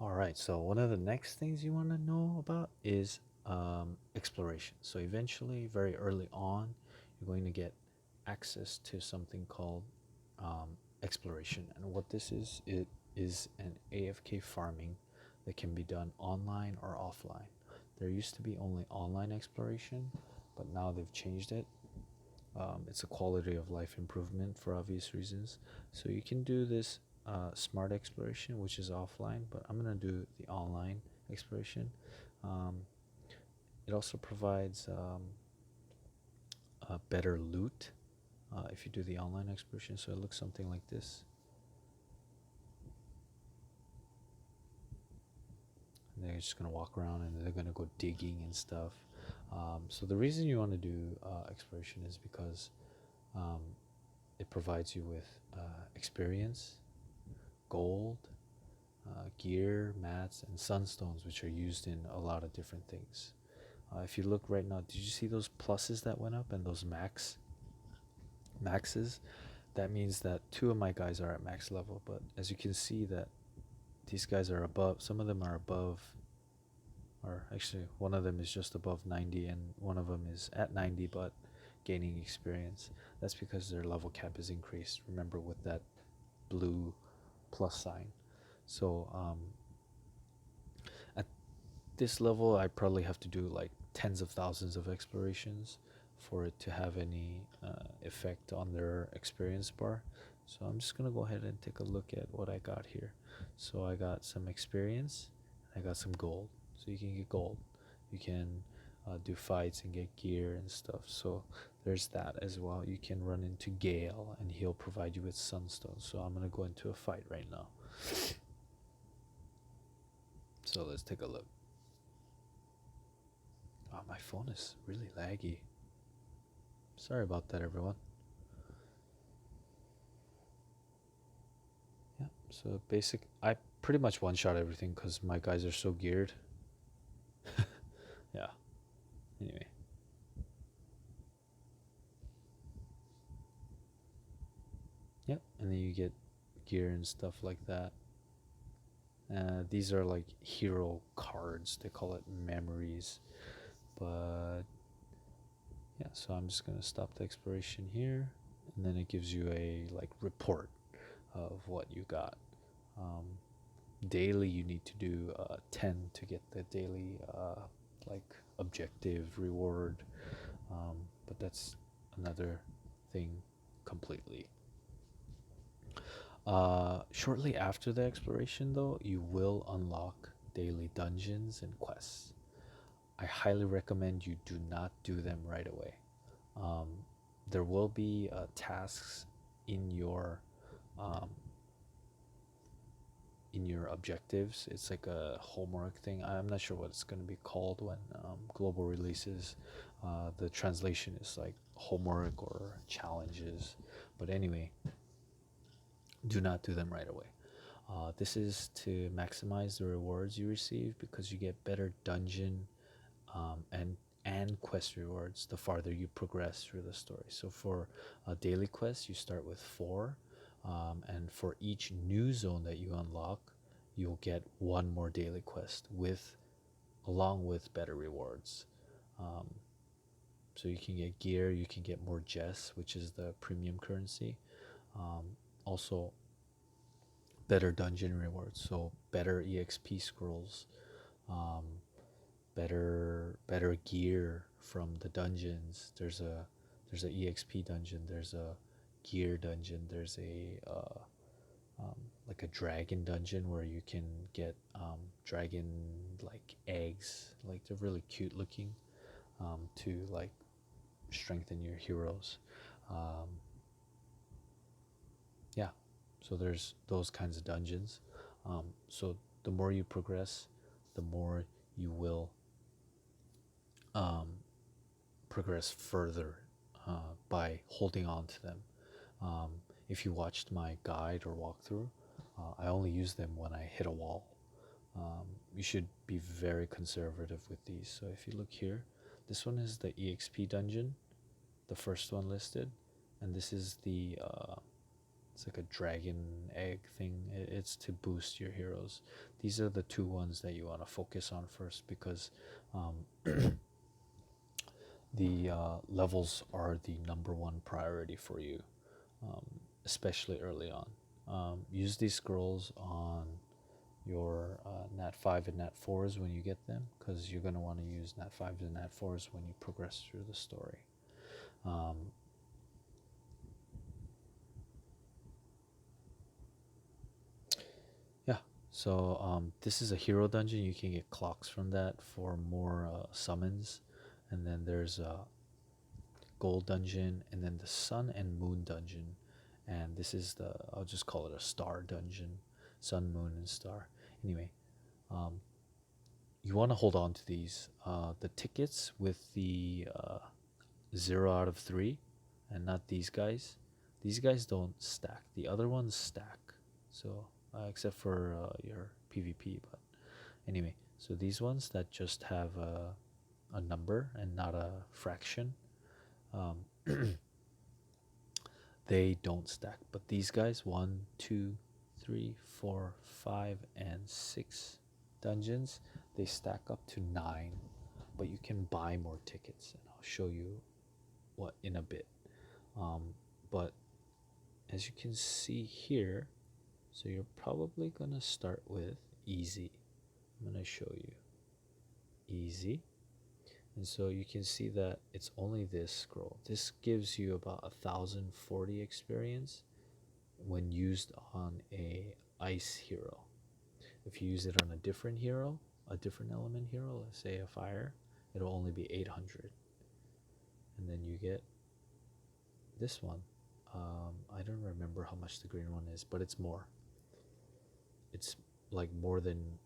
All right, so one of the next things you want to know about is exploration. So eventually, very early on, you're going to get access to something called exploration. And what this is, it is an AFK farming that can be done online or offline. There used to be only online exploration, but now they've changed it. It's a quality of life improvement for obvious reasons. So you can do this smart exploration, which is offline, but I'm gonna do the online exploration. Um, it also provides better loot if you do the online exploration. So it looks something like this. And they're just gonna walk around and they're gonna go digging and stuff. So the reason you want to do exploration is because um, it provides you with experience, gold, gear, mats, and sunstones, which are used in a lot of different things. If you look right now, did you see those pluses that went up and those maxes? That means that two of my guys are at max level, but as you can see that these guys are above. Some of them are above, or actually one of them is just above 90, and one of them is at 90 but gaining experience. That's because their level cap is increased. Remember, with that blue plus sign. So at this level, I probably have to do like tens of thousands of explorations for it to have any effect on their experience bar. So I'm just gonna go ahead and take a look at what I got here. So I got some experience, I got some gold. So you can get gold, you can do fights and get gear and stuff. So there's that as well. You can run into Gale and he'll provide you with sunstone. So I'm gonna go into a fight right now. So let's take a look. Oh, my phone is really laggy. Sorry about that, everyone. Yeah, so basic. I pretty much one shot everything because my guys are so geared. Yeah, anyway. Yep, and then you get gear and stuff like that. These are like hero cards, they call it memories. But yeah, so I'm just gonna stop the exploration here, and then it gives you a like report of what you got. Um, Daily, you need to do 10 to get the daily like objective reward, but that's another thing completely. Shortly after the exploration, though, you will unlock daily dungeons and quests. I highly recommend you do not do them right away. Um, there will be tasks in your um, objectives. It's like a homework thing. I'm not sure what it's going to be called when global releases. The translation is like homework or challenges. But anyway, do not do them right away. This is to maximize the rewards you receive because you get better dungeon and quest rewards the farther you progress through the story. So for a daily quest, you start with 4, and for each new zone that you unlock, you'll get one more daily quest with along with better rewards. Um, so you can get gear, you can get more Jess, which is the premium currency. Um, Also, better dungeon rewards, so better EXP scrolls, um, better gear from the dungeons. There's a EXP dungeon. There's a gear dungeon. There's a like a dragon dungeon where you can get dragon like eggs. Like they're really cute looking to like strengthen your heroes. Um, yeah, so there's those kinds of dungeons. So the more you progress, the more you will um, progress further by holding on to them. Um, if you watched my guide or walkthrough, I only use them when I hit a wall. You should be very conservative with these. So if you look here, this one is the EXP dungeon, the first one listed, and this is the It's like a dragon egg thing. It's to boost your heroes. These are the two ones that you want to focus on first, because the levels are the number one priority for you, um, especially early on. Use these scrolls on your Nat 5 and Nat 4s when you get them, because you're going to want to use Nat 5s and Nat 4s when you progress through the story. Um, yeah, so this is a hero dungeon. You can get clocks from that for more summons. And then there's a gold dungeon, and then the sun and moon dungeon. And this is I'll just call it a star dungeon. Sun, moon, and star. Anyway, um, you want to hold on to these. The tickets with the 0 out of 3, and not these guys. These guys don't stack. The other ones stack. So, except for your PvP. But anyway, so these ones that just have a number and not a fraction, um, they don't stack. But these guys, 1, 2, 3, 4, 5, and 6 dungeons, they stack up to 9. But you can buy more tickets, and I'll show you what in a bit. But as you can see here, so you're probably gonna start with easy. I'm gonna show you easy. And so you can see that it's only this scroll. This gives you about 1040 experience when used on a ice hero. If you use it on a different hero, a different element hero, let's say a fire, it'll only be 800. And then you get this one. I don't remember how much the green one is, but it's more. It's like more than,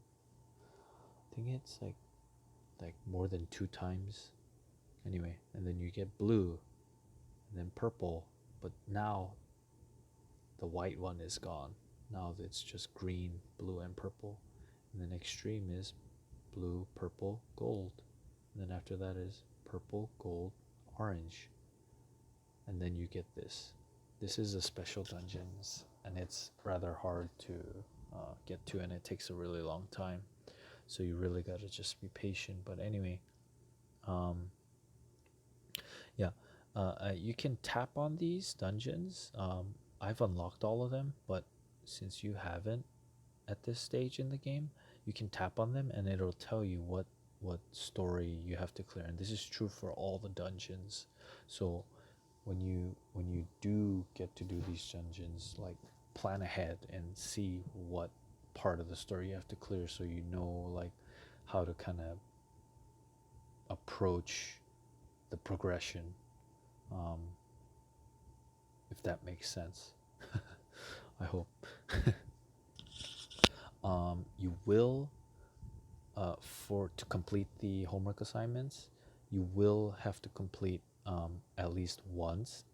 I think it's like more than 2 times. Anyway, and then you get blue, and then purple, but now the white one is gone. Now it's just green, blue, and purple. And then extreme is blue, purple, gold. And then after that is purple, gold, orange. And then you get this. This is a special dungeons, and it's rather hard to get to, and it takes a really long time. So you really gotta just be patient. But anyway, yeah, you can tap on these dungeons. I've unlocked all of them, but since you haven't at this stage in the game, you can tap on them, and it'll tell you what story you have to clear. And this is true for all the dungeons. So when you do get to do these dungeons, like, plan ahead and see what part of the story you have to clear, so you know, like, how to kind of approach the progression, um, if that makes sense. I hope. You will, to complete the homework assignments, you will have to complete at least once,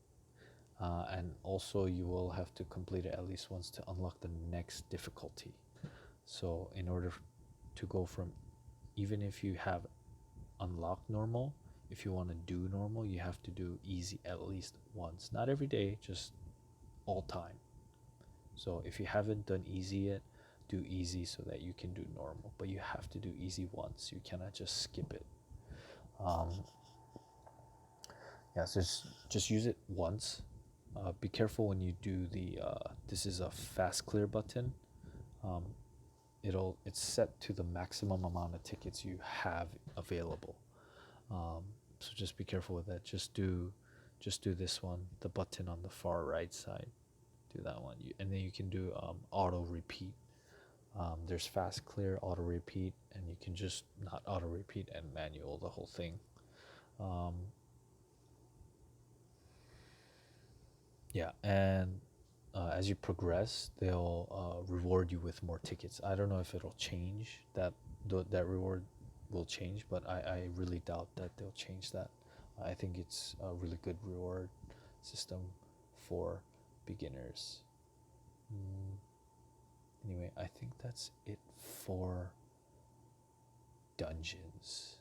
and also you will have to complete it at least once to unlock the next difficulty. So in order to go from, even if you have unlocked normal, if you want to do normal, you have to do easy at least once. Not every day, just all time. So if you haven't done easy yet, do easy so that you can do normal. But you have to do easy once. You cannot just skip it. Yeah, so just use it once. Be careful when you do the. This is a fast clear button. Um, it's set to the maximum amount of tickets you have available. So just be careful with that. Just do this one, the button on the far right side. Do that one, and then you can do auto repeat. There's fast clear, auto repeat, and you can just not auto repeat and manual the whole thing. Yeah, and as you progress, they'll reward you with more tickets. I don't know if it'll change that reward will change, but I really doubt that they'll change that. I think it's a really good reward system for beginners. Anyway, I think that's it for dungeons.